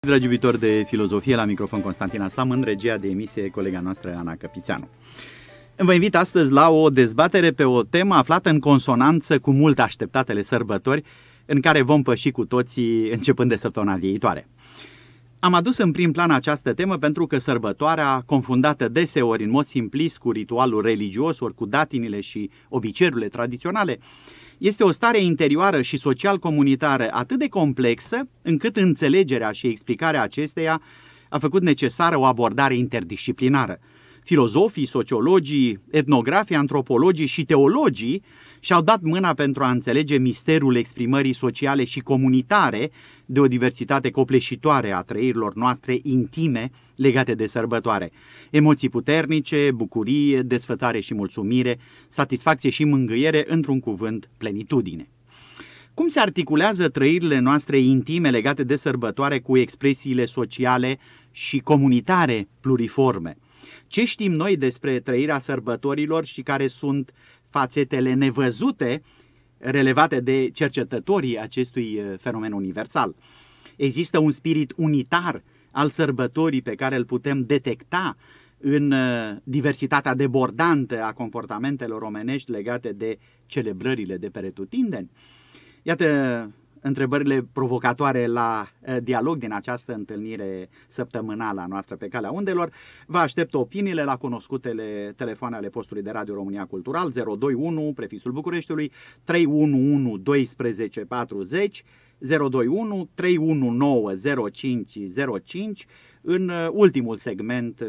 Dragi iubitori de filozofie, la microfon Constantin Aslam, în regia de emisie colega noastră Ana Căpițeanu. Vă invit astăzi la o dezbatere pe o temă aflată în consonanță cu mult așteptatele sărbători, în care vom păși cu toții începând de săptămâna viitoare. Am adus în prim plan această temă pentru că sărbătoarea, confundată deseori în mod simplist cu ritualul religios, ori cu datinile și obiceiurile tradiționale, este o stare interioară și social-comunitară atât de complexă, încât înțelegerea și explicarea acesteia a făcut necesară o abordare interdisciplinară. Filozofii, sociologii, etnografii, antropologii și teologii și-au dat mâna pentru a înțelege misterul exprimării sociale și comunitare de o diversitate copleșitoare a trăirilor noastre intime legate de sărbătoare. Emoții puternice, bucurie, desfătare și mulțumire, satisfacție și mângâiere, într-un cuvânt, plenitudine. Cum se articulează trăirile noastre intime legate de sărbătoare cu expresiile sociale și comunitare pluriforme? Ce știm noi despre trăirea sărbătorilor și care sunt fațetele nevăzute relevate de cercetătorii acestui fenomen universal? Există un spirit unitar al sărbătorii pe care îl putem detecta în diversitatea debordantă a comportamentelor omenești legate de celebrările de pretutindeni? Iată întrebările provocatoare la dialog din această întâlnire săptămânală a noastră pe Calea Undelor. Vă aștept opiniile la cunoscutele telefoane ale postului de Radio România Cultural 021, prefixul Bucureștiului, 311 1240, 021 319 0505, în ultimul segment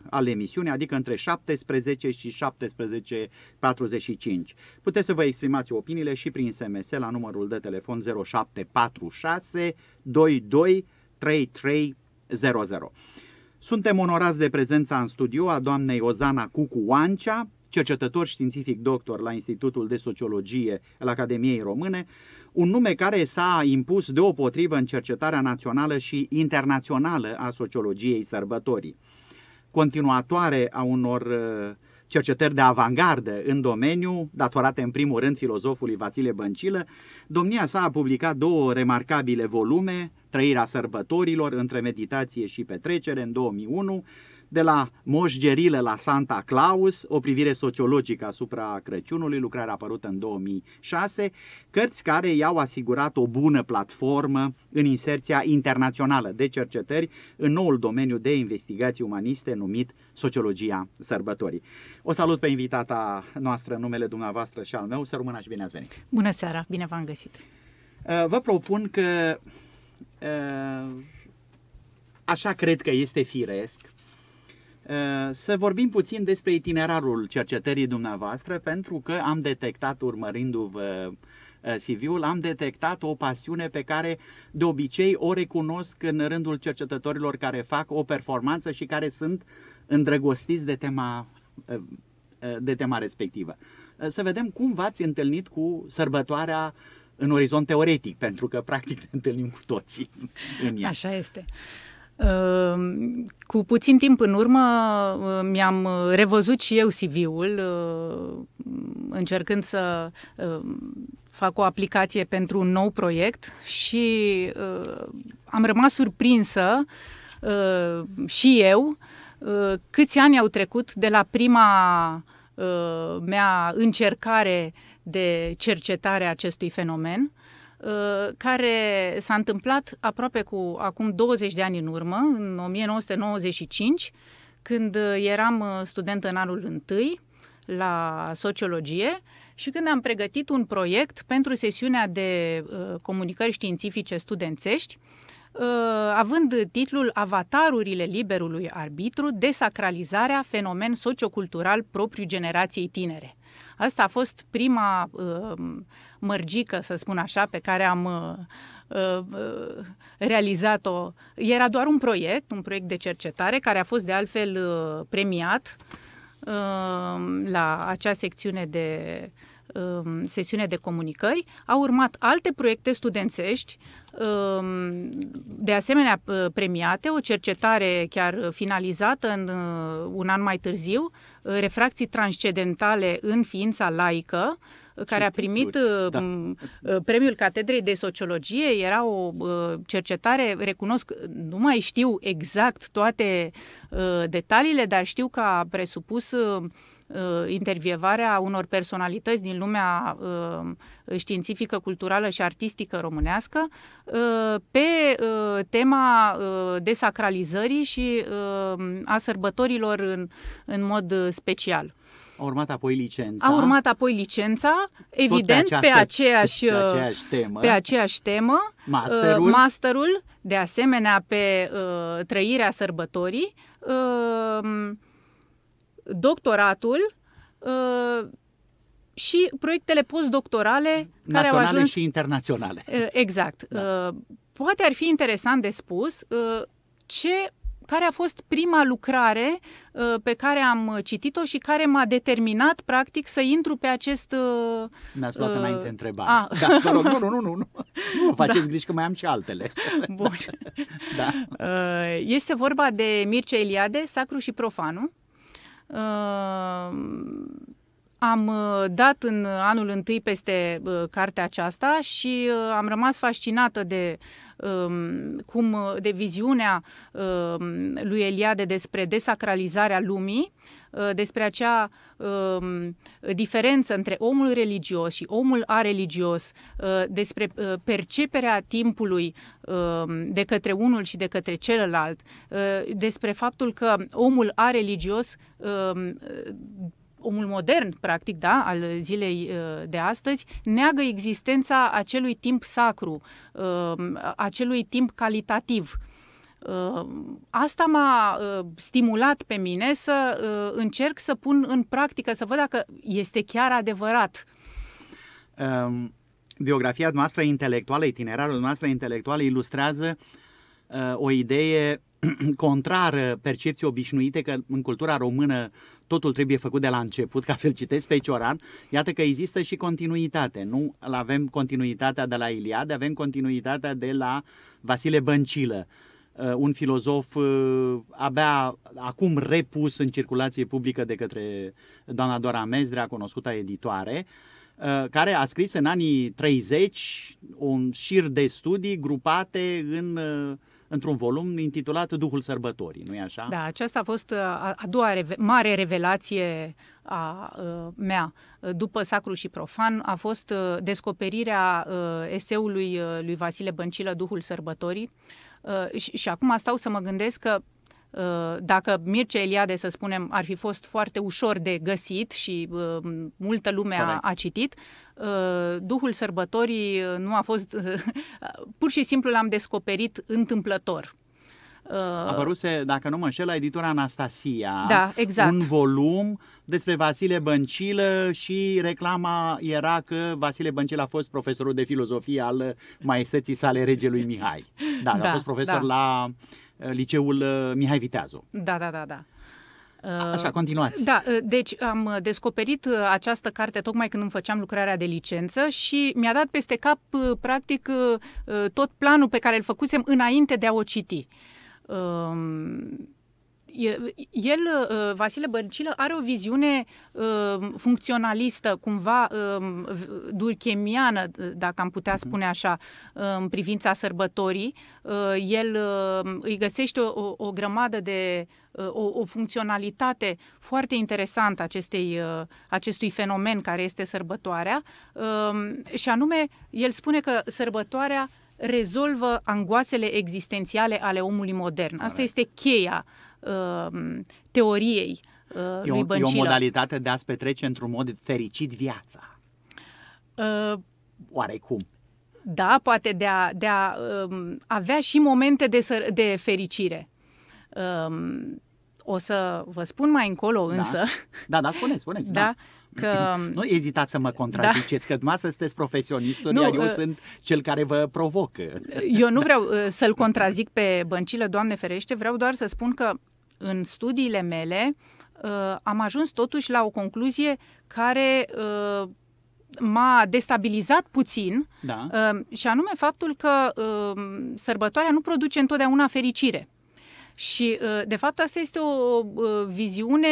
al emisiunii, adică între 17 și 17:45. Puteți să vă exprimați opiniile și prin SMS la numărul de telefon 0746 22 3300. Suntem onorați de prezența în studio a doamnei Ozana Cucu Oancea, cercetător științific doctor la Institutul de Sociologie al Academiei Române, un nume care s-a impus deopotrivă în cercetarea națională și internațională a sociologiei sărbătorii. Continuatoare a unor cercetări de avangardă în domeniu, datorate în primul rând filozofului Vasile Băncilă, domnia sa a publicat două remarcabile volume, Trăirea sărbătorilor, între meditație și petrecere, în 2001, De la Moș Gerilă la Santa Claus, o privire sociologică asupra Crăciunului, lucrare apărută în 2006, cărți care i-au asigurat o bună platformă în inserția internațională de cercetări în noul domeniu de investigații umaniste numit sociologia sărbătorii. O salut pe invitata noastră în numele dumneavoastră și al meu. Să rămână și bine ați venit! Bună seara, bine v-am găsit! Vă propun că, așa cred că este firesc, să vorbim puțin despre itinerarul cercetării dumneavoastră, pentru că am detectat, urmărindu-vă CV-ul, am detectat o pasiune pe care de obicei o recunosc în rândul cercetătorilor care fac o performanță și care sunt îndrăgostiți de tema respectivă. Să vedem cum v-ați întâlnit cu sărbătoarea în orizont teoretic, pentru că practic ne întâlnim cu toții în ea. Așa este. Cu puțin timp în urmă mi-am revăzut și eu CV-ul, încercând să fac o aplicație pentru un nou proiect și am rămas surprinsă și eu câți ani au trecut de la prima mea încercare de cercetare a acestui fenomen, care s-a întâmplat aproape cu acum 20 de ani în urmă, în 1995, când eram studentă în anul întâi la sociologie și când am pregătit un proiect pentru sesiunea de comunicări științifice studențești, având titlul Avatarurile liberului arbitru, desacralizarea fenomen sociocultural propriu generației tinere. Asta a fost prima mărgică, să spun așa, pe care am realizat-o. Era doar un proiect de cercetare, care a fost de altfel premiat la acea sesiune de comunicări. Au urmat alte proiecte studențești, de asemenea premiate, o cercetare chiar finalizată în un an mai târziu, refracții transcendentale în ființa laică, care a primit premiul Catedrei de Sociologie. Era o cercetare, recunosc, nu mai știu exact toate detaliile, dar știu că a presupus intervievarea unor personalități din lumea științifică, culturală și artistică românească pe tema desacralizării și a sărbătorilor în mod special. A urmat apoi licența. A urmat apoi licența, evident, pe aceeași temă. Masterul, de asemenea, pe trăirea sărbătorii, doctoratul și proiectele postdoctorale care au ajuns și internaționale. Exact. Da. Poate ar fi interesant de spus care a fost prima lucrare pe care am citit-o și care m-a determinat, practic, să intru pe acest... Mi-ați luat înainte întrebarea. Da, vă rog, nu faceți griji că mai am și altele. Bun. Da. Este vorba de Mircea Eliade, Sacru și Profanu. Am dat în anul întâi peste cartea aceasta și am rămas fascinată de viziunea lui Eliade despre desacralizarea lumii, despre acea diferență între omul religios și omul areligios, despre perceperea timpului de către unul și de către celălalt, despre faptul că omul areligios, omul modern, practic, da, al zilei de astăzi, neagă existența acelui timp sacru, acelui timp calitativ. Asta m-a stimulat pe mine să încerc să pun în practică, să văd dacă este chiar adevărat. Biografia noastră intelectuală, itinerarul noastră intelectual ilustrează o idee contrară percepții obișnuite că în cultura română totul trebuie făcut de la început, ca să-l citesc pe Cioran. Iată că există și continuitate. Nu avem continuitatea de la Iliade, avem continuitatea de la Vasile Băncilă, un filozof abia acum repus în circulație publică de către doamna Dora Mezdrea, cunoscută editoare, care a scris în anii 30 un șir de studii grupate într-un volum intitulat Duhul Sărbătorii, nu-i așa? Da, aceasta a fost a doua mare revelație a mea după Sacru și Profan, a fost descoperirea eseului lui Vasile Băncilă, Duhul Sărbătorii, și acum stau să mă gândesc că dacă Mircea Eliade, să spunem, ar fi fost foarte ușor de găsit și multă lume a citit, Duhul Sărbătorii nu a fost... pur și simplu l-am descoperit întâmplător. Apăruse, dacă nu mă înșel, la editura Anastasia, da, exact, un volum despre Vasile Băncilă și reclama era că Vasile Băncilă a fost profesorul de filozofie al maestății sale regelui Mihai. Da, a fost profesor la liceul Mihai Viteazu. Da. Așa, continuați. Da, deci am descoperit această carte tocmai când îmi făceam lucrarea de licență și mi-a dat peste cap, practic, tot planul pe care îl făcusem înainte de a o citi. El, Vasile Băncilă, are o viziune funcționalistă, cumva durchemiană, dacă am putea spune așa, în privința sărbătorii. El îi găsește o grămadă de o funcționalitate foarte interesantă acestui fenomen care este sărbătoarea, și anume, el spune că sărbătoarea rezolvă angoasele existențiale ale omului modern. Asta este cheia teoriei lui Băncilă. E o modalitate de a-ți petrece într-un mod fericit viața. Oarecum. Da, poate de a avea și momente de fericire. O să vă spun mai încolo, însă... Da, spuneți. Da. Că... Nu ezitați să mă contraziceți, că dumneavoastră sunteți profesionistul, iar eu sunt cel care vă provocă. Eu nu vreau să-l contrazic pe Băncilă, Doamne ferește, vreau doar să spun că în studiile mele am ajuns totuși la o concluzie care m-a destabilizat puțin, și anume faptul că sărbătoarea nu produce întotdeauna fericire. Și, de fapt, asta este o viziune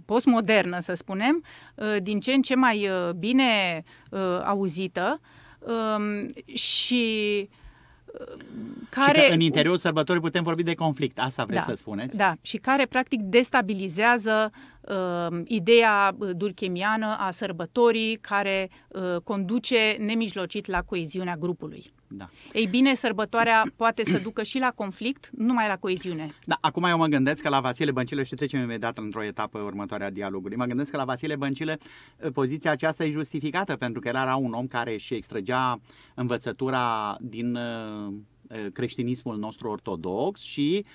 postmodernă, să spunem, din ce în ce mai bine auzită și care... Și că în interiorul sărbătorii putem vorbi de conflict, asta vreți să spuneți? Da, și care practic destabilizează ideea durchemiană a sărbătorii, care conduce nemijlocit la coeziunea grupului. Da. Ei bine, sărbătoarea poate să ducă și la conflict, nu numai la coeziune. Da, acum eu mă gândesc că la Vasile Băncilă, și trecem imediat într-o etapă următoare a dialogului, mă gândesc că la Vasile Băncilă poziția aceasta e justificată, pentru că el era un om care își extragea învățătura din creștinismul nostru ortodox și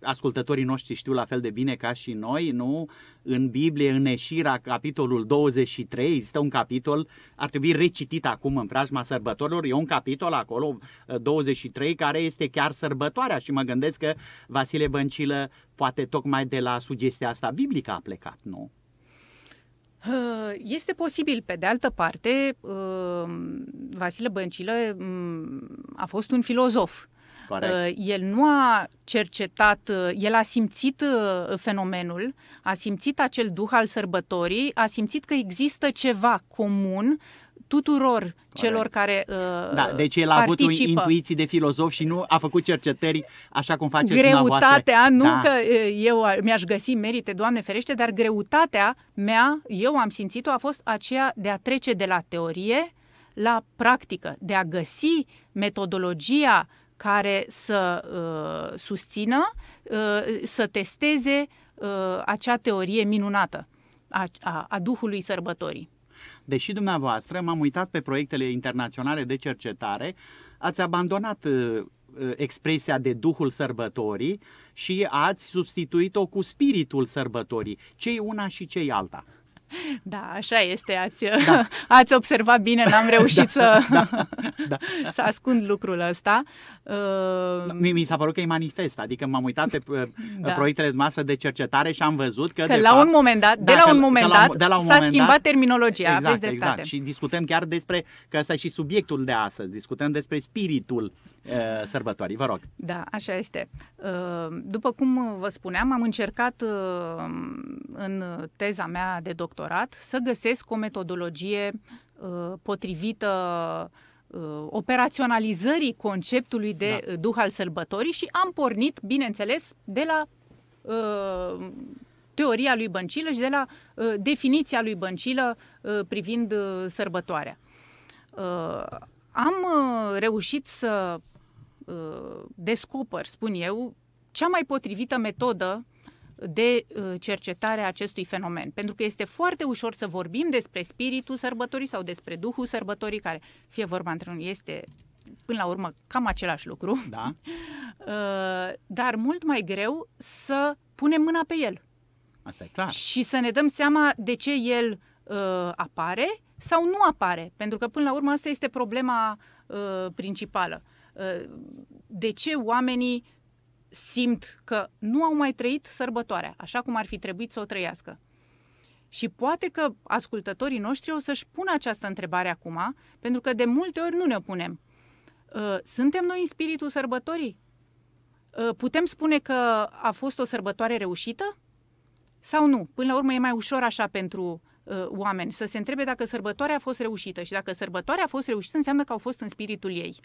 ascultătorii noștri știu la fel de bine ca și noi, nu? În Biblie, în Eșira, capitolul 23, există un capitol, ar trebui recitit acum în preajma sărbătorilor, e un capitol acolo, 23, care este chiar sărbătoarea și mă gândesc că Vasile Băncilă poate tocmai de la sugestia asta biblică a plecat, nu? Este posibil. Pe de altă parte, Vasile Băncilă a fost un filozof. Corect. El nu a cercetat, el a simțit fenomenul, a simțit acel duh al sărbătorii, a simțit că există ceva comun tuturor celor care deci el a avut intuiții de filozof și nu a făcut cercetări așa cum faceți greutatea, nu că eu mi-aș găsi merite, Doamne ferește, dar greutatea mea, eu am simțit-o, a fost aceea de a trece de la teorie la practică, de a găsi metodologia care să susțină, să testeze acea teorie minunată a Duhului Sărbătorii. Deși dumneavoastră, m-am uitat pe proiectele internaționale de cercetare, ați abandonat expresia de Duhul Sărbătorii și ați substituit-o cu Spiritul Sărbătorii. Ce-i una și ce-i alta? Da, așa este, ați observat bine, n-am reușit să ascund lucrul ăsta. Mi s-a părut că e manifest, adică m-am uitat pe proiectele noastre de cercetare și am văzut că de la un moment dat, de la un moment dat s-a schimbat terminologia, aveți dreptate. Exact, și discutăm chiar despre, că ăsta e și subiectul de astăzi, discutăm despre spiritul sărbătorii, vă rog. Da, așa este. După cum vă spuneam, am încercat în teza mea de doctorat să găsesc o metodologie potrivită operaționalizării conceptului de Duh al Sărbătorii și am pornit, bineînțeles, de la teoria lui Băncilă și de la definiția lui Băncilă privind sărbătoarea. Am reușit să descoper, spun eu, cea mai potrivită metodă de cercetare a acestui fenomen. Pentru că este foarte ușor să vorbim despre spiritul sărbătorii sau despre Duhul Sărbătorii, care, fie vorba între noi, este până la urmă cam același lucru. Da. Dar mult mai greu să punem mâna pe el. Asta e clar. Și să ne dăm seama de ce el apare sau nu apare. Pentru că până la urmă asta este problema principală. De ce oamenii simt că nu au mai trăit sărbătoarea așa cum ar fi trebuit să o trăiască? Și poate că ascultătorii noștri o să-și pună această întrebare acum, pentru că de multe ori nu ne-o punem. Suntem noi în spiritul sărbătorii? Putem spune că a fost o sărbătoare reușită? Sau nu? Până la urmă e mai ușor așa pentru oameni să se întrebe dacă sărbătoarea a fost reușită. Și dacă sărbătoarea a fost reușită, înseamnă că au fost în spiritul ei.